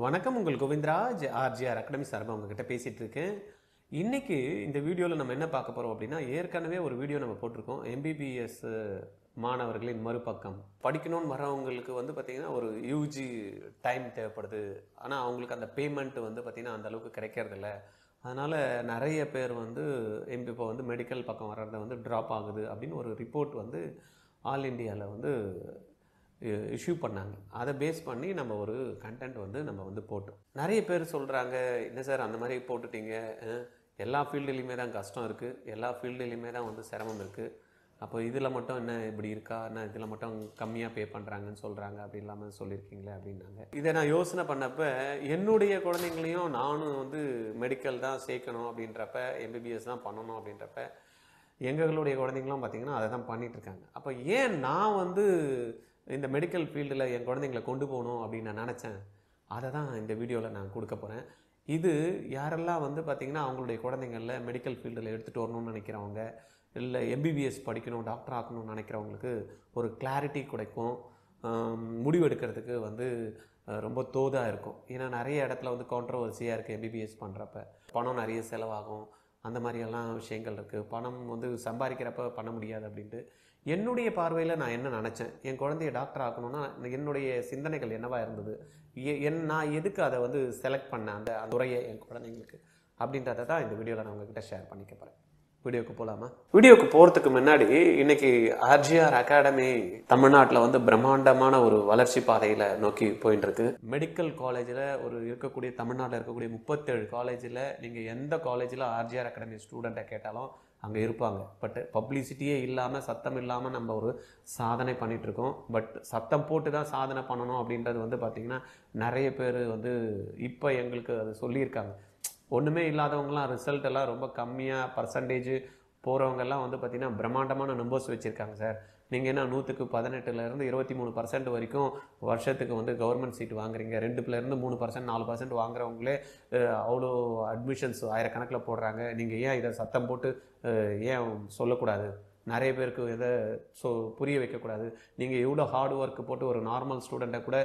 வணக்கம். உங்கள் Govindaraj RGR academy சார்பாக உங்ககிட்ட பேசிகிட்டு இருக்கேன். இன்றைக்கி இந்த வீடியோவில் நம்ம என்ன பார்க்க போகிறோம் அப்படின்னா, ஏற்கனவே ஒரு வீடியோ நம்ம போட்டிருக்கோம். எம்பிபிஎஸ் மாணவர்களின் மறுபக்கம் படிக்கணும்னு வரவங்களுக்கு வந்து பார்த்திங்கன்னா ஒரு யூஜி டைம் தேவைப்படுது. ஆனால் அவங்களுக்கு அந்த பேமெண்ட் வந்து பார்த்திங்கன்னா அந்தளவுக்கு கிடைக்கிறதில்ல. அதனால் நிறைய பேர் வந்து இப்போ வந்து மெடிக்கல் பக்கம் வர்றதை வந்து ட்ராப் ஆகுது அப்படின்னு ஒரு ரிப்போர்ட் வந்து ஆல் இண்டியாவில் வந்து இஷ்யூ பண்ணாங்க. அதை பேஸ் பண்ணி நம்ம ஒரு கண்டென்ட் வந்து நம்ம வந்து போட்டோம். நிறைய பேர் சொல்கிறாங்க, என்ன சார் அந்த மாதிரி போட்டுட்டீங்க, எல்லா ஃபீல்டுலேயுமே தான் கஷ்டம் இருக்குது, எல்லா ஃபீல்டுலேயுமே தான் வந்து சிரமம் இருக்குது, அப்போ இதில் மட்டும் என்ன இப்படி இருக்கா, என்ன இதில் மட்டும் கம்மியாக பே பண்ணுறாங்கன்னு சொல்கிறாங்க அப்படி இல்லாமல் சொல்லியிருக்கீங்களே அப்படின்னாங்க. இதை நான் யோசனை பண்ணப்போ என்னுடைய குழந்தைங்களையும் நானும் வந்து மெடிக்கல் தான் சேர்க்கணும் அப்படின்றப்ப, எம்பிபிஎஸ் தான் பண்ணணும் அப்படின்றப்ப எங்களுடைய குழந்தைங்களும் பார்த்திங்கன்னா அதை தான் பண்ணிகிட்ருக்காங்க. அப்போ ஏன் நான் வந்து இந்த மெடிக்கல் ஃபீல்டில் என் குழந்தைங்களை கொண்டு போகணும் அப்படின்னு நான் நினச்சேன். அதை தான் இந்த வீடியோவில் நான் கொடுக்க போகிறேன். இது யாரெல்லாம் வந்து பார்த்திங்கன்னா அவங்களுடைய குழந்தைங்களில் மெடிக்கல் ஃபீல்டில் எடுத்துகிட்டு வரணும்னு நினைக்கிறவங்க, இல்லை எம்பிபிஎஸ் படிக்கணும், டாக்டர் ஆக்கணும்னு நினைக்கிறவங்களுக்கு ஒரு கிளாரிட்டி கிடைக்கும், முடிவெடுக்கிறதுக்கு வந்து ரொம்ப தோதாக இருக்கும். ஏன்னா நிறைய இடத்துல வந்து கான்ட்ரவர்சியாக இருக்குது. எம்பிபிஎஸ் பண்ணுறப்ப பணம் நிறைய செலவாகும், அந்த மாதிரியெல்லாம் விஷயங்கள் இருக்குது. பணம் வந்து சம்பாதிக்கிறப்ப பண்ண முடியாது அப்படின்ட்டு என்னுடைய பார்வையில் நான் என்ன நினச்சேன், என் குழந்தைய டாக்டர் ஆக்கணும்னா என்னுடைய சிந்தனைகள் என்னவாக இருந்தது, நான் எதுக்கு அதை வந்து செலக்ட் பண்ணேன் அந்த துறையை என் குழந்தைங்களுக்கு அப்படின்றத தான் இந்த வீடியோவில் நான் உங்ககிட்ட ஷேர் பண்ணிக்க போகிறேன். வீடியோக்கு போகலாமா? வீடியோக்கு போகிறதுக்கு முன்னாடி இன்னைக்கு ஆர்ஜிஆர் அகாடமி தமிழ்நாட்டில் வந்து பிரம்மாண்டமான ஒரு வளர்ச்சி பாதையில் நோக்கி போயிட்டு இருக்கு. மெடிக்கல் காலேஜில் இருக்கக்கூடிய தமிழ்நாட்டில் இருக்கக்கூடிய 37 காலேஜில் நீங்கள் எந்த காலேஜில் ஆர்ஜிஆர் அகாடமி ஸ்டூடெண்ட்டை கேட்டாலும் அங்கே இருப்பாங்க. பட் பப்ளிசிட்டியே இல்லாமல், சத்தம் இல்லாமல் நம்ம ஒரு சாதனை பண்ணிகிட்ருக்கோம். பட் சத்தம் போட்டு தான் சாதனை பண்ணணும் அப்படின்றது வந்து பார்த்திங்கன்னா நிறைய பேர் வந்து இப்போ எங்களுக்கு அது சொல்லியிருக்காங்க. ஒன்றுமே இல்லாதவங்களாம் ரிசல்ட் எல்லாம் ரொம்ப கம்மியாக பர்சன்டேஜ் போகிறவங்கெல்லாம் வந்து பார்த்திங்கன்னா பிரம்மாண்டமான நம்பர்ஸ் வச்சுருக்காங்க. சார் நீங்கள் என்ன 100க்கு 18லேருந்து 23% வரைக்கும் வருஷத்துக்கு வந்து கவர்மெண்ட் சீட் வாங்குறீங்க, 2லேருந்து 3%, 4% வாங்குறவங்களே அவ்வளோ அட்மிஷன்ஸ் ஆயிரக்கணக்கில் போடுறாங்க, நீங்கள் ஏன் இதை சத்தம் போட்டு ஏன் சொல்லக்கூடாது, நிறைய பேருக்கு இதை புரிய வைக்கக்கூடாது, நீங்கள் எவ்வளோ ஹார்ட் ஒர்க் போட்டு ஒரு நார்மல் ஸ்டூடெண்ட்டை கூட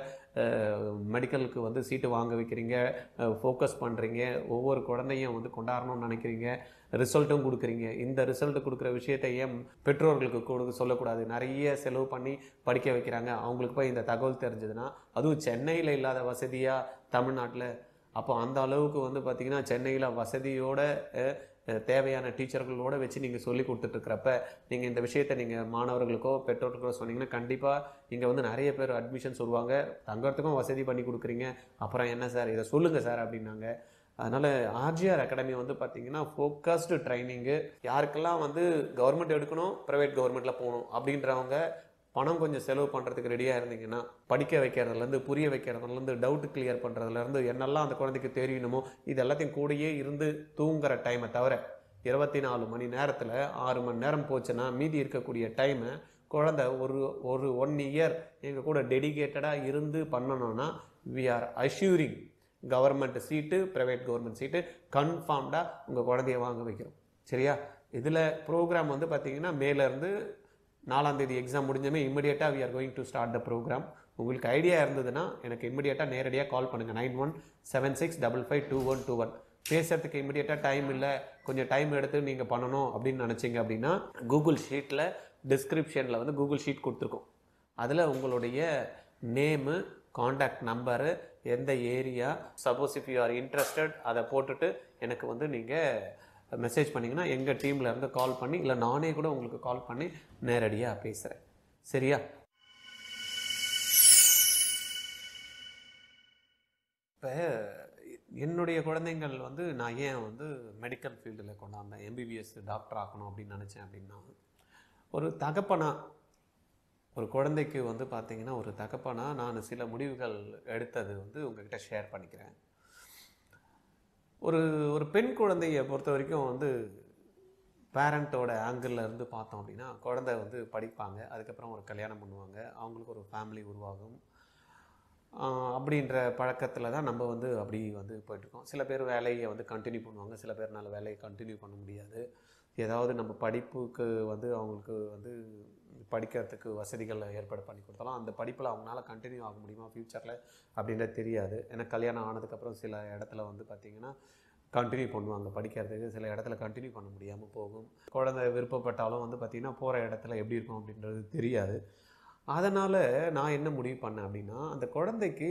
மெடிக்கலுக்கு வந்து சீட்டு வாங்க வைக்கிறீங்க, ஃபோக்கஸ் பண்ணுறீங்க, ஒவ்வொரு குழந்தையும் வந்து கொண்டாடணும்னு நினைக்கிறீங்க, ரிசல்ட்டும் கொடுக்குறீங்க, இந்த ரிசல்ட்டு கொடுக்குற விஷயத்தை ஏன் பெற்றோர்களுக்கு சொல்லக்கூடாது, நிறைய செலவு பண்ணி படிக்க வைக்கிறாங்க, அவங்களுக்கு போய் இந்த தகவல் தெரிஞ்சதுன்னா, அதுவும் சென்னையில் இல்லாத வசதியாக தமிழ்நாட்டில், அப்போ அந்த அளவுக்கு வந்து பார்த்திங்கன்னா சென்னையில் வசதியோட தேவையான டீச்சர்களோடு வச்சு நீங்கள் சொல்லி கொடுத்துட்ருக்கிறப்ப நீங்கள் இந்த விஷயத்தை நீங்கள் மாணவர்களுக்கோ பெற்றோர்களுக்கோ சொன்னீங்கன்னா கண்டிப்பாக இங்கே வந்து நிறைய பேர் அட்மிஷன்ஸ் வருவாங்க, தங்கறதுக்கும் வசதி பண்ணி கொடுக்குறீங்க, அப்புறம் என்ன சார் இதை சொல்லுங்கள் சார் அப்படின்னாங்க. அதனால் ஆர்ஜிஆர் அகாடமி வந்து பார்த்திங்கன்னா ஃபோக்கஸ்டு ட்ரைனிங்கு, யாருக்கெல்லாம் வந்து கவர்மெண்ட் எடுக்கணும், ப்ரைவேட் கவர்மெண்ட்டில் போகணும் அப்படின்றவங்க பணம் கொஞ்சம் செலவு பண்ணுறதுக்கு ரெடியாக இருந்தீங்கன்னா, படிக்க வைக்கிறதுலேருந்து புரிய வைக்கிறதுலேருந்து டவுட் கிளியர் பண்ணுறதுலேருந்து என்னெல்லாம் அந்த குழந்தைக்கு தெரியணுமோ இது எல்லாத்தையும் கூடயே இருந்து தூங்குகிற டைமை தவிர 24 மணி நேரத்தில் 6 மணி நேரம் போச்சுன்னா மீதி இருக்கக்கூடிய டைமை குழந்தை ஒரு 1 இயர் எங்கள் கூட டெடிகேட்டடாக இருந்து பண்ணணும்னா we are assuring government seat, private government seat கன்ஃபார்ம்டாக உங்கள் குழந்தைய வாங்க வைக்கிறோம். சரியா? இதில் ப்ரோக்ராம் வந்து பார்த்திங்கன்னா மேலேருந்து 4ஆம் தேதி எக்ஸாம் முடிஞ்சமே இம்மிடியேட்டாக we are going to start the program. உங்களுக்கு ஐடியா இருந்ததுன்னா எனக்கு இம்மிடியேட்டாக நேரடியாக கால் பண்ணுங்கள். 9176552121. பேசுறதுக்கு இம்மிடியேட்டாக டைம் இல்லை, கொஞ்சம் டைம் எடுத்து நீங்கள் பண்ணணும் அப்படின்னு நினச்சிங்க அப்படின்னா கூகுள் ஷீட்டில் டிஸ்கிரிப்ஷனில் வந்து கூகுள் ஷீட் கொடுத்துருக்கோம். அதில் உங்களுடைய நேமு, காண்டாக்ட் நம்பரு, எந்த area, suppose if you are interested அதை போட்டுட்டு எனக்கு வந்து நீங்கள் மெசேஜ் பண்ணிங்கன்னா எங்கள் டீமில் இருந்து கால் பண்ணி, இல்லை நானே கூட உங்களுக்கு கால் பண்ணி நேரடியாக பேசுகிறேன். சரியா? இப்போ என்னுடைய குழந்தைங்கள் வந்து நான் ஏன் வந்து மெடிக்கல் ஃபீல்டில் கொண்டாந்தேன், எம்பிபிஎஸ் டாக்டர் ஆக்கணும் அப்படின்னு நினச்சேன் அப்படின்னா, ஒரு தகப்பனாக ஒரு குழந்தைக்கு வந்து பார்த்திங்கன்னா ஒரு தகப்பனாக நான் சில முடிவுகள் எடுத்தது வந்து உங்கள்கிட்ட ஷேர் பண்ணிக்கிறேன். ஒரு பெண் குழந்தையை பொறுத்த வரைக்கும் வந்து பேரண்ட்டோட ஆங்கிளில் இருந்து பார்த்தோம் அப்படின்னா, குழந்தை வந்து படிப்பாங்க, அதுக்கப்புறம் ஒரு கல்யாணம் பண்ணுவாங்க, அவங்களுக்கு ஒரு ஃபேமிலி உருவாகும், அப்படின்ற பழக்கத்தில் தான் நம்ம வந்து அப்படி வந்து போயிட்டுருக்கோம். சில பேர் வேலையை வந்து கண்டினியூ பண்ணுவாங்க, சில பேர்னால வேலையை கண்டினியூ பண்ண முடியாது, ஏதாவது நம்ம படிப்புக்கு வந்து அவங்களுக்கு வந்து படிக்கிறதுக்கு வசதிகள் ஏற்பாடு பண்ணி கொடுத்தாலும் அந்த படிப்பில் அவங்களால கண்டினியூ ஆக முடியுமா ஃப்யூச்சரில் அப்படின்றது தெரியாது. ஏன்னா கல்யாணம் ஆனதுக்கப்புறம் சில இடத்துல வந்து பார்த்திங்கன்னா கண்டினியூ பண்ணுவாங்க படிக்கிறதுக்கு, சில இடத்துல கண்டினியூ பண்ண முடியாமல் போகும். குழந்தை விருப்பப்பட்டாலும் வந்து பார்த்திங்கன்னா போகிற இடத்துல எப்படி இருக்கும் அப்படின்றது தெரியாது. அதனால் நான் என்ன முடிவு பண்ணேன் அப்படின்னா, அந்த குழந்தைக்கு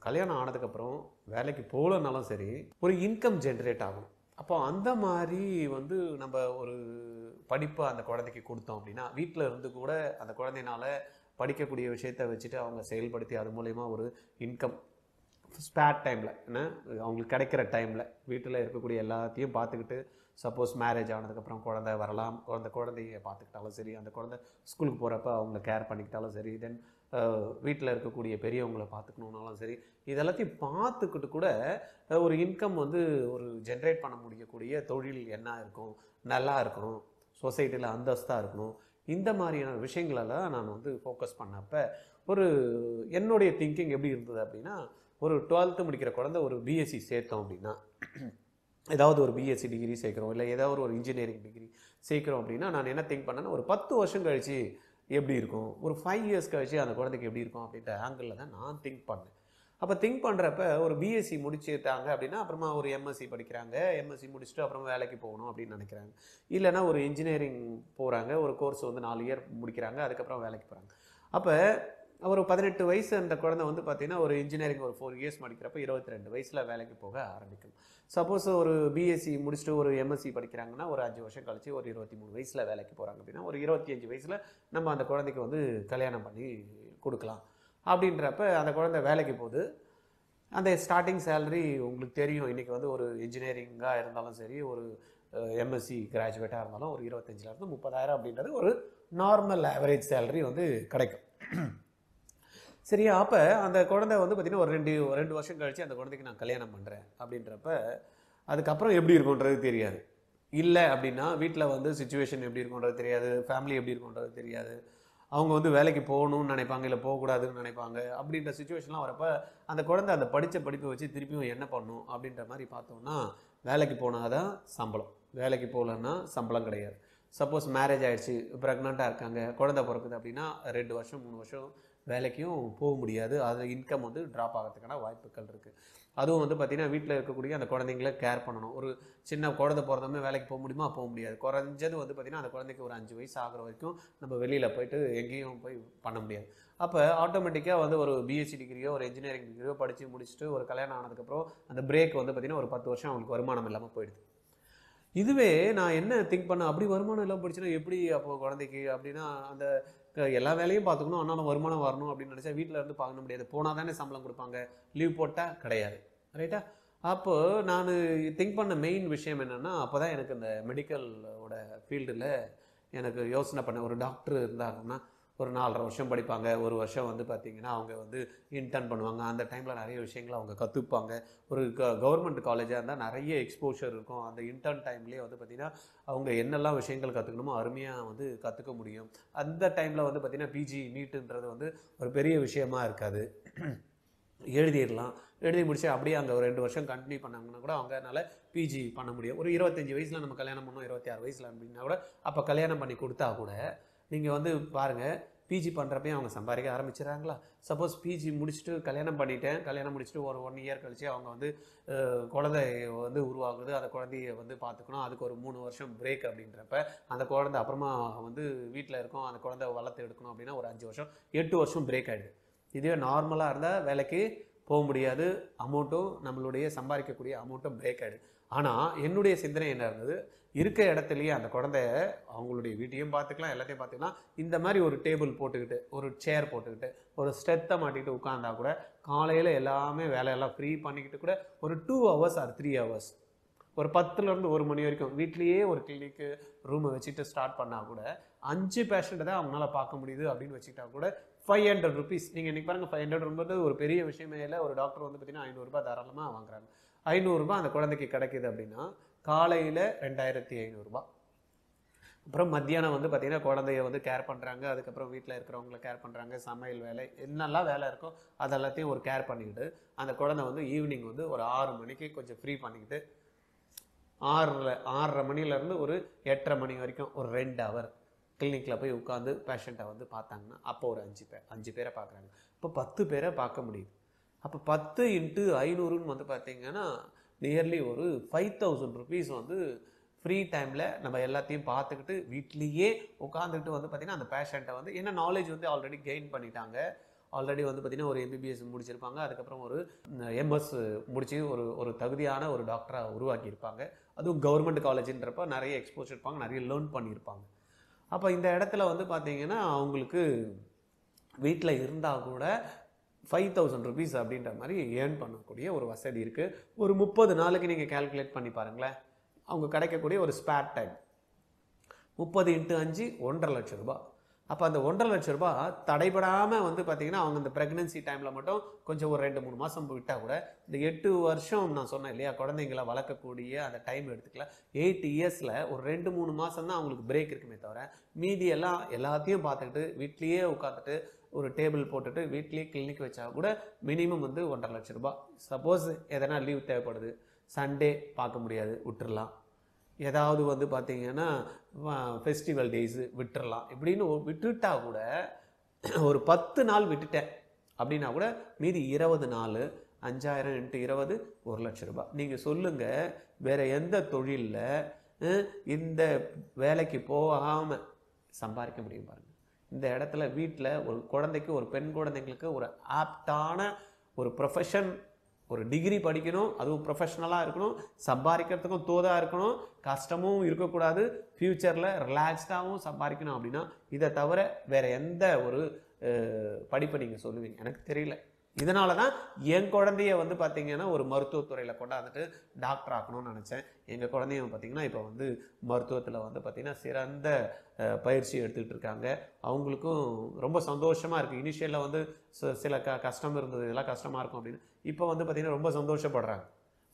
கல்யாணம் ஆனதுக்கப்புறம் வேலைக்கு போகலனாலும் சரி ஒரு இன்கம் ஜென்ரேட் ஆகணும். அப்போ அந்த மாதிரி வந்து நம்ம ஒரு படிப்பை அந்த குழந்தைக்கு கொடுத்தோம் அப்படின்னா வீட்டில் இருந்து கூட அந்த குழந்தைனால படிக்கக்கூடிய விஷயத்தை வச்சுட்டு அவங்க செயல்படுத்தி அது மூலயமா ஒரு இன்கம் ஸ்பேர் டைமில் அவங்களுக்கு கிடைக்கிற டைமில் வீட்டில் இருக்கக்கூடிய எல்லாத்தையும் பார்த்துக்கிட்டு சப்போஸ் மேரேஜ் ஆனதுக்கப்புறம் குழந்தை வரலாம், குழந்தைய பார்த்துக்கிட்டாலும் சரி, அந்த குழந்தை ஸ்கூலுக்கு போகிறப்ப அவங்கள கேர் பண்ணிக்கிட்டாலும் சரி, தென் வீட்டில் இருக்கக்கூடிய பெரியவங்களை பார்த்துக்கணுன்னாலும் சரி, இதெல்லாத்தையும் பார்த்துக்கிட்டு கூட ஒரு இன்கம் வந்து ஒரு ஜென்ரேட் பண்ண முடியக்கூடிய தொழில் என்ன இருக்கும், நல்லா இருக்கணும், சொசைட்டியில் அந்தஸ்தாக இருக்கணும், இந்த மாதிரியான விஷயங்களெல்லாம் நான் வந்து ஃபோக்கஸ் பண்ணப்போ ஒரு என்னுடைய திங்கிங் எப்படி இருந்தது அப்படின்னா, ஒரு 12th முடிக்கிற குழந்தை ஒரு பிஎஸ்சி சேர்த்தோம் அப்படின்னா, ஏதாவது ஒரு பிஎஸ்சி டிகிரி சேர்க்குறோம், இல்லை ஏதாவது ஒரு இன்ஜினியரிங் டிகிரி சேர்க்குறோம் அப்படின்னா நான் என்ன திங்க் பண்ணேன்னா ஒரு 10 வருஷம் கழித்து எப்படி இருக்கும், ஒரு 5 இயர்ஸ் கழிச்சு அந்த குழந்தைக்கு எப்படி இருக்கும் அப்படின்ற ஆங்கிளில் தான் நான் திங்க் பண்ணேன். அப்போ திங்க் பண்ணுறப்ப ஒரு பிஎஸ்சி முடிச்சுட்டாங்க அப்படின்னா அப்புறமா ஒரு எம்எஸ்சி படிக்கிறாங்க, எம்எஸ்சி முடிச்சுட்டு அப்புறமா வேலைக்கு போகணும் அப்படின்னு நினைக்கிறாங்க. இல்லைனா ஒரு இன்ஜினியரிங் போகிறாங்க, ஒரு கோர்ஸ் வந்து 4 இயர் முடிக்கிறாங்க, அதுக்கப்புறம் வேலைக்கு போகிறாங்க. அப்போ ஒரு 18 வயசு அந்த குழந்தை வந்து பார்த்திங்கன்னா ஒரு இன்ஜினியரிங் ஒரு 4 இயர்ஸ் படிக்கிறப்ப 22 வயசில் வேலைக்கு போக ஆரம்பிக்கும். சப்போஸ் ஒரு பிஎஸ்சி முடிச்சுட்டு ஒரு எம்எஸ்சி படிக்கிறாங்கன்னா ஒரு 5 வருஷம் கழிச்சு ஒரு 23 வயசில் வேலைக்கு போகிறாங்க அப்படின்னா ஒரு 25 வயசில் நம்ம அந்த குழந்தைக்கு வந்து கல்யாணம் பண்ணி கொடுக்கலாம். அப்படின்றப்ப அந்த குழந்தை வேலைக்கு போகுது, அந்த ஸ்டார்டிங் சேலரி உங்களுக்கு தெரியும், இன்றைக்கி வந்து ஒரு இன்ஜினியரிங்காக இருந்தாலும் சரி, ஒரு எம்எஸ்சி கிராஜுவேட்டாக இருந்தாலும் ஒரு 25,000 30,000 அப்படின்றது ஒரு நார்மல் ஆவரேஜ் சேலரி வந்து கிடைக்கும். சரியா? அப்போ அந்த குழந்தை வந்து பார்த்திங்கன்னா ஒரு 2 வருஷம் கழித்து அந்த குழந்தைக்கு நான் கல்யாணம் பண்ணுறேன் அப்படின்றப்ப அதுக்கப்புறம் எப்படி இருக்குன்றது தெரியாது. இல்லை அப்படின்னா வீட்டில் வந்து சிச்சுவேஷன் எப்படி இருக்குன்றது தெரியாது, ஃபேமிலி எப்படி இருக்குன்றது தெரியாது, அவங்க வந்து வேலைக்கு போகணும்னு நினைப்பாங்க, இல்லை போகக்கூடாதுன்னு நினைப்பாங்க. அப்படின்ற சுச்சுவேஷன்லாம் வரப்போ அந்த குழந்தை அந்த படித்த படிப்பை வச்சு திருப்பியும் என்ன பண்ணணும் அப்படின்ற மாதிரி பார்த்தோம்னா வேலைக்கு போனால் தான் சம்பளம், வேலைக்கு போகலன்னா சம்பளம் கிடையாது. சப்போஸ் மேரேஜ் ஆகிடுச்சு, ப்ரெக்னெண்ட்டாக இருக்காங்க, குழந்தை பிறக்குது அப்படின்னா 2 வருஷம் 3 வருஷம் வேலைக்கும் போக முடியாது, அது இன்கம் வந்து ட்ராப் ஆகிறதுக்கான வாய்ப்புகள் இருக்குது. அதுவும் வந்து பார்த்திங்கன்னா வீட்டில் இருக்கக்கூடிய அந்த குழந்தைங்கள கேர் பண்ணணும். ஒரு சின்ன குழந்தை பிறந்தோமே வேலைக்கு போக முடியுமா? போக முடியாது. குறைஞ்சது வந்து பார்த்திங்கன்னா அந்த குழந்தைக்கு ஒரு 5 வயசு ஆகிற வரைக்கும் நம்ம வெளியில் போய்ட்டு எங்கேயும் போய் பண்ண முடியாது. அப்போ ஆட்டோமேட்டிக்காக வந்து ஒரு பிஎஸ்சி டிகிரியோ ஒரு இன்ஜினியரிங் டிகிரியோ படித்து முடிச்சுட்டு ஒரு கல்யாணம் ஆனதுக்கப்புறம் அந்த பிரேக் வந்து பார்த்திங்கன்னா ஒரு 10 வருஷம் அவங்களுக்கு வருமானம் இல்லாமல் போயிடுது. இதுவே நான் என்ன திங்க் பண்ணேன், அப்படி வருமானம் இல்லாமல் போயிடுச்சுன்னா எப்படி அப்போது குழந்தைக்கு அப்படின்னா அந்த எல்லா வேலையும் பார்த்துக்கணும், ஆனாலும் வருமானம் வரணும் அப்படின்னு நினச்சா வீட்டில் இருந்து பார்க்க முடியாது. போனால் தானே சம்பளம் கொடுப்பாங்க, லீவ் போட்டால் கிடையாது, ரைட்டா? அப்போது நான் திங்க் பண்ண மெயின் விஷயம் என்னென்னா, அப்போ தான் எனக்கு இந்த மெடிக்கலோட ஃபீல்டில் எனக்கு யோசனை பண்ண ஒரு டாக்டர் இருந்தாங்கன்னா ஒரு 4.5 வருஷம் படிப்பாங்க, 1 வருஷம் வந்து பார்த்திங்கன்னா அவங்க வந்து இன்டர்ன் பண்ணுவாங்க, அந்த டைமில் நிறைய விஷயங்களை அவங்க கற்றுப்பாங்க. ஒரு கவர்மெண்ட் காலேஜாக இருந்தால் நிறைய எக்ஸ்போஷர் இருக்கும், அந்த இன்டர்ன் டைம்லேயே வந்து பார்த்திங்கன்னா அவங்க என்னெல்லாம் விஷயங்கள் கற்றுக்கணுமோ அருமையாக வந்து கற்றுக்க முடியும். அந்த டைமில் வந்து பார்த்திங்கன்னா பிஜி நீட்டுன்றது வந்து ஒரு பெரிய விஷயமா இருக்காது, எழுதிடலாம், எழுதி முடிச்சு அப்படியே அங்கே ஒரு 2 வருஷம் கண்டினியூ பண்ணாங்கன்னா கூட அவங்கனால பிஜி பண்ண முடியும். ஒரு 25 வயசில் நம்ம கல்யாணம் பண்ணோம், 26 வயசில் அப்படின்னா கூட அப்போ கல்யாணம் பண்ணி கொடுத்தா கூட நீங்கள் வந்து பாருங்கள் பிஜி பண்ணுறப்பையும் அவங்க சம்பாதிக்க ஆரம்பிச்சிடறாங்களா. சப்போஸ் பிஜி முடிச்சுட்டு கல்யாணம் பண்ணிட்டேன், கல்யாணம் முடிச்சுட்டு ஒரு 1 இயர் கழிச்சு அவங்க வந்து குழந்தை வந்து உருவாகுது, அந்த குழந்தைய வந்து பார்த்துக்கணும், அதுக்கு ஒரு 3 வருஷம் பிரேக் அப்படின்றப்ப அந்த குழந்தை அப்புறமா வந்து வீட்டில் இருக்கும், அந்த குழந்தை வளர்த்து எடுக்கணும் அப்படின்னா ஒரு 5 வருஷம் 8 வருஷம் பிரேக் ஆகிடுது. இதுவே நார்மலாக இருந்தால் வேலைக்கு போக முடியாது, அமௌண்ட்டும் நம்மளுடைய சம்பாதிக்கக்கூடிய அமௌண்ட்டும் பிரேக் ஆகிடுது. ஆனால் என்னுடைய சிந்தனை என்ன இருந்தது, இருக்க இடத்துலையே அந்த குழந்தைய அவங்களுடைய வீட்டையும் பார்த்துக்கலாம், எல்லாத்தையும் பார்த்துக்கலாம், இந்த மாதிரி ஒரு டேபிள் போட்டுக்கிட்டு ஒரு சேர் போட்டுக்கிட்டு ஒரு ஸ்ட்ரெத்தை மாட்டிக்கிட்டு உட்காந்தா கூட காலையில் எல்லாமே வேலையெல்லாம் ஃப்ரீ பண்ணிக்கிட்டு கூட ஒரு 2 hours or 3 hours ஒரு 10லேருந்து 1 மணி வரைக்கும் வீட்லேயே ஒரு கிளினிக்கு ரூமை வச்சுட்டு ஸ்டார்ட் பண்ணால் கூட 5 பேஷண்ட்டை தான் அவங்களால பார்க்க முடியுது அப்படின்னு வச்சுக்கிட்டா கூட 500 rupees. நீங்கள் இன்றைக்கி பாருங்கள் 500 ரூபாய் ஒரு பெரிய விஷயமே இல்லை. ஒரு டாக்டர் வந்து பார்த்திங்கன்னா 500 ரூபாய் தாராளமாக வாங்குறாங்க. 500 ரூபாய் அந்த குழந்தைக்கு கிடைக்கிது அப்படின்னா காலையில் 2500 ரூபாய். அப்புறம் மத்தியானம் வந்து பார்த்திங்கன்னா குழந்தைய வந்து கேர் பண்ணுறாங்க, அதுக்கப்புறம் வீட்டில் இருக்கிறவங்கள கேர் பண்ணுறாங்க, சமையல் வேலை என்னெல்லாம் வேலை இருக்கோ அதெல்லாத்தையும் ஒரு கேர் பண்ணிக்கிட்டு அந்த குழந்தை வந்து ஈவினிங் வந்து ஒரு 6 மணிக்கு கொஞ்சம் ஃப்ரீ பண்ணிக்கிட்டு 6:30 மணிலேருந்து ஒரு 8:30 மணி வரைக்கும் ஒரு 2 hour கிளினிக்கில் போய் உட்காந்து பேஷண்ட்டை வந்து பார்த்தாங்கன்னா அப்போ ஒரு 5 பேரை பார்க்குறாங்க. இப்போ 10 பேரை பார்க்க முடியுது. அப்போ 10 × 500ன்னு வந்து பார்த்தீங்கன்னா நியர்லி ஒரு 5000 ருபீஸ் வந்து ஃப்ரீ டைமில் நம்ம எல்லாத்தையும் பார்த்துக்கிட்டு வீட்லேயே உட்காந்துக்கிட்டு வந்து பார்த்திங்கன்னா அந்த பேஷண்ட்டை வந்து என்ன நாலேஜ் வந்து ஆல்ரெடி கெயின் பண்ணிட்டாங்க. ஆல்ரெடி வந்து பார்த்திங்கன்னா ஒரு MBBS முடிச்சிருப்பாங்க, அதுக்கப்புறம் ஒரு MS முடித்து ஒரு தகுதியான ஒரு டாக்டராக உருவாக்கியிருப்பாங்க. அதுவும் கவர்மெண்ட் காலேஜுன்றப்ப நிறைய எக்ஸ்போஷர் இருப்பாங்க, நிறைய லேர்ன் பண்ணியிருப்பாங்க. அப்போ இந்த இடத்துல வந்து பார்த்திங்கன்னா அவங்களுக்கு வீட்டில் இருந்தால் கூட 5000 ருபீஸ் அப்படின்ற மாதிரி ஏர்ன் பண்ணக்கூடிய ஒரு வசதி இருக்குது. ஒரு 30 நாளுக்கு நீங்கள் கால்குலேட் பண்ணி பாருங்களேன், அவங்க கிடைக்கக்கூடிய ஒரு ஸ்பேர் டைம் 30 × 5 1,50,000 ரூபாய். அப்போ அந்த 1,50,000 ரூபாய் தடைபடாமல் வந்து பார்த்திங்கன்னா அவங்க இந்த ப்ரெக்னென்சி டைமில் மட்டும் கொஞ்சம் ஒரு 2-3 மாதம் விட்டால் கூட இந்த 8 வருஷம் நான் சொன்னேன் இல்லையா, குழந்தைங்களை வளர்க்கக்கூடிய அந்த டைம் எடுத்துக்கலாம். 8 இயர்ஸில் ஒரு 2-3 மாதம் தான் அவங்களுக்கு பிரேக் இருக்குமே தவிர மீதி எல்லாத்தையும் பார்த்துக்கிட்டு வீட்லேயே உட்காந்துட்டு ஒரு டேபிள் போட்டுட்டு வீட்லேயே கிளினிக் வச்சா கூட மினிமம் வந்து 1,50,000 ரூபாய். சப்போஸ் எதனா லீவ் தேவைப்படுது, சண்டே பார்க்க முடியாது விட்டுறலாம், ஏதாவது வந்து பார்த்திங்கன்னா ஃபெஸ்டிவல் டேஸு விட்டுறலாம். இப்படின்னு விட்டுட்டா கூட ஒரு 10 நாள் விட்டுட்டேன் அப்படின்னா கூட மீதி 20 நாள் 5000 × 20 1,00,000 ரூபாய். நீங்கள் சொல்லுங்கள், வேறு எந்த தொழிலில் இந்த வேலைக்கு போகாமல் சம்பாதிக்க முடியும் பாருங்கள். இந்த இடத்துல வீட்டில் ஒரு குழந்தைக்கு, ஒரு பெண் குழந்தைங்களுக்கு ஒரு ஆப்டான ஒரு ப்ரொஃபஷன், ஒரு டிகிரி படிக்கணும், அதுவும் ப்ரொஃபஷ்னலாக இருக்கணும், சம்பாதிக்கிறதுக்கும் தோதாக இருக்கணும், கஷ்டமும் இருக்கக்கூடாது, ஃப்யூச்சரில் ரிலாக்ஸ்டாகவும் சம்பாதிக்கணும். அப்படின்னா இதை தவிர வேறு எந்த ஒரு படிப்பை நீங்கள் சொல்லுவீங்க? எனக்கு தெரியல. இதனால தான் என் குழந்தைய வந்து பார்த்திங்கன்னா ஒரு மருத்துவத்துறையில் கொண்டாந்துட்டு டாக்டர் ஆக்கணும்னு நினச்சேன். எங்கள் குழந்தைய பார்த்திங்கன்னா இப்போ வந்து மருத்துவத்தில் வந்து பார்த்திங்கன்னா சிறந்த பயிற்சி எடுத்துக்கிட்டு இருக்காங்க. அவங்களுக்கும் ரொம்ப சந்தோஷமாக இருக்குது. இனிஷியலில் வந்து சில கஷ்டம் இருந்தது, இதெல்லாம் கஷ்டமாக இருக்கும் அப்படின்னு. இப்போ வந்து பார்த்திங்கன்னா ரொம்ப சந்தோஷப்படுறாங்க.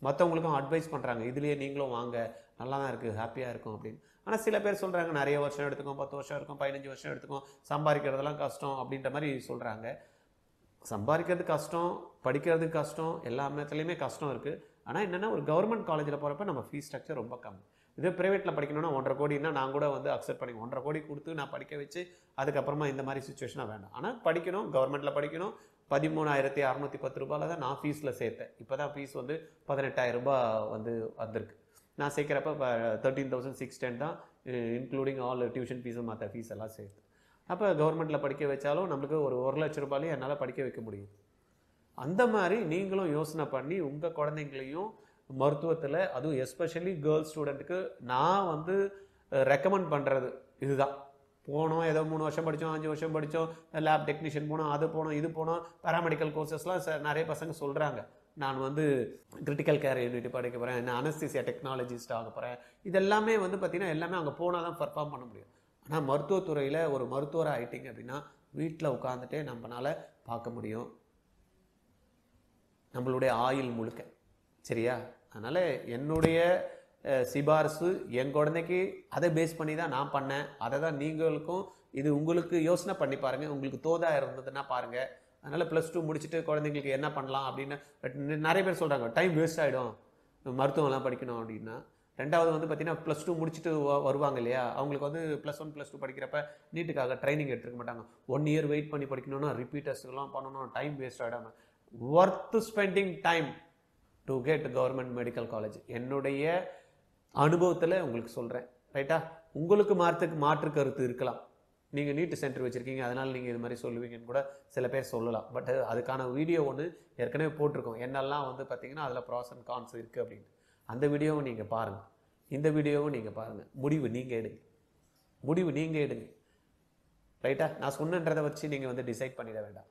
மற்றவங்களுக்கும் அட்வைஸ் பண்ணுறாங்க, இதுலேயே நீங்களும் வாங்க, நல்லா தான் இருக்குது, ஹாப்பியாக இருக்கும் அப்படின்னு. ஆனால் சில பேர் சொல்கிறாங்க நிறைய வருஷம் எடுத்துக்கும், 10 வருஷம் இருக்கும், 15 வருஷம் எடுத்துக்கும், சம்பாதிக்கிறதெல்லாம் கஷ்டம் அப்படின்ற மாதிரி சொல்கிறாங்க. சம்பாதிக்கிறது கஷ்டம், படிக்கிறது கஷ்டம், எல்லா நேரத்துலையுமே கஷ்டம் இருக்குது. ஆனால் என்னென்னா ஒரு கவர்மெண்ட் காலேஜில் போகிறப்ப நம்ம ஃபீஸ் ஸ்ட்ரக்சர் ரொம்ப கம்மி. இதே ப்ரைவேட்டில் படிக்கணும்னா 1,50,000 கோடினா நான் கூட வந்து அக்செப்ட் பண்ணி 1,50,000 கோடி கொடுத்து நான் படிக்க வச்சு அதுக்கப்புறமா இந்த மாதிரி சுச்சுவேஷனாக வேண்டாம். ஆனால் படிக்கணும், கவர்மெண்ட்டில் படிக்கணும். 13,610 ரூபாயில் தான் நான் ஃபீஸில் சேர்த்தேன். இப்போ தான் ஃபீஸ் வந்து 18,000 ரூபாய் வந்து வந்திருக்கு. நான் சேர்க்குறப்ப 13,610 தான், இன்க்ளூடிங் ஆல் டியூஷன் ஃபீஸு மற்ற ஃபீஸ் எல்லாம் சேர்த்து. அப்போ கவர்மெண்ட்டில் படிக்க வச்சாலும் நம்மளுக்கு ஒரு 1,00,000 ரூபாயிலே என்னால் படிக்க வைக்க முடியும். அந்த மாதிரி நீங்களும் யோசனை பண்ணி உங்கள் குழந்தைங்களையும் மருத்துவத்தில், அதுவும் எஸ்பெஷலி கேர்ள்ஸ் ஸ்டூடெண்ட்டுக்கு நான் வந்து ரெக்கமெண்ட் பண்ணுறது இதுதான். போனோம், ஏதோ 3 வருஷம் படித்தோம், 5 வருஷம் படித்தோம், லேப் டெக்னீஷியன் போனோம், அது போனோம், இது போனோம், பேராமெடிக்கல் கோர்சஸ்லாம் நிறைய பசங்க சொல்கிறாங்க. நான் வந்து கிரிட்டிக்கல் கேர் யூனிட் படிக்க போகிறேன், நான் அனஸ்தீசியா டெக்னாலஜிஸ்ட் ஆக போகிறேன். இதெல்லாமே வந்து பார்த்திங்கன்னா எல்லாமே அங்கே போனால் தான் பர்ஃபார்ம் பண்ண முடியும். ஆனால் மருத்துவத்துறையில் ஒரு மருத்துவராக ஆகிட்டிங்க அப்படின்னா வீட்டில் உட்காந்துட்டே நம்மளால் பார்க்க முடியும், நம்மளுடைய ஆயுள் முழுக்க. சரியா? அதனால் என்னுடைய சிபாரிசு என் குழந்தைக்கு அதை பேஸ் பண்ணி தான் நான் பண்ணேன். அதை தான் நீங்களுக்கும் இது உங்களுக்கு யோசனை பண்ணி பாருங்கள். உங்களுக்கு தோதாக இருந்ததுன்னா பாருங்கள். அதனால் +2 முடிச்சுட்டு குழந்தைங்களுக்கு என்ன பண்ணலாம் அப்படின்னு நிறைய பேர் சொல்கிறாங்க, டைம் வேஸ்ட் ஆகிடும் மருத்துவம்லாம் படிக்கணும் அப்படின்னா. ரெண்டாவது வந்து பார்த்திங்கன்னா +2 முடிச்சுட்டு வருவாங்க இல்லையா, அவங்களுக்கு வந்து +1 +2 படிக்கிறப்ப நீட்டுக்காக ட்ரைனிங் எடுத்துக்க மாட்டாங்க. 1 இயர் வெயிட் பண்ணி படிக்கணும்னா ரிப்பீட்டர்ஸ்லாம் பண்ணணும், டைம் வேஸ்ட் ஆகிடாமல். Worth spending time to get government medical college. என்னுடைய அனுபவத்தில் உங்களுக்கு சொல்கிறேன். ரைட்டா? உங்களுக்கு மாற்று கருத்து இருக்கலாம். நீங்கள் நீட்டு சென்டர் வச்சுருக்கீங்க, அதனால் நீங்கள் இது மாதிரி சொல்லுவீங்கன்னு கூட சில பேர் சொல்லலாம். பட் அதுக்கான வீடியோ ஒன்று ஏற்கனவே போட்டிருக்கோம், என்னெல்லாம் வந்து பார்த்திங்கன்னா அதில் ப்ராஸ் அண்ட் கான்ஸ் இருக்குது அப்படின்னு. அந்த வீடியோவும் நீங்கள் பாருங்கள், இந்த வீடியோவும் நீங்கள் பாருங்கள். முடிவு நீங்கள் எடுங்க. ரைட்டா? நான் சொன்னன்றதை வச்சு நீங்கள் வந்து டிசைட் பண்ணிட வேண்டாம்.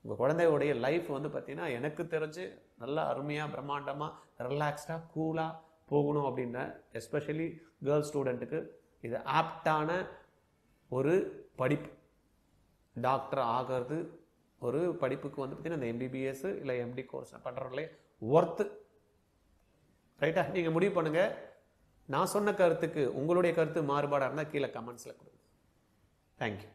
உங்கள் குழந்தையோடைய லைஃப் வந்து பார்த்திங்கன்னா எனக்கு தெரிஞ்சு நல்லா அருமையாக, பிரம்மாண்டமாக, ரிலாக்ஸ்டாக, கூலாக போகணும் அப்படின்ற எஸ்பெஷலி கேர்ள்ஸ் ஸ்டூடெண்ட்டுக்கு இது ஆப்டான ஒரு படிப்பு. டாக்டர் ஆகிறது ஒரு படிப்புக்கு வந்து பார்த்திங்கன்னா இந்த MBBS இல்லை MD கோர்ஸ் பண்ணுறவங்களே ஒர்த்து. ரைட்டா? நீங்கள் முடிவு பண்ணுங்கள். நான் சொன்ன கருத்துக்கு உங்களுடைய கருத்து மாறுபாடாக இருந்தால் கீழே கமெண்ட்ஸில் கொடுங்க. தேங்க்யூ.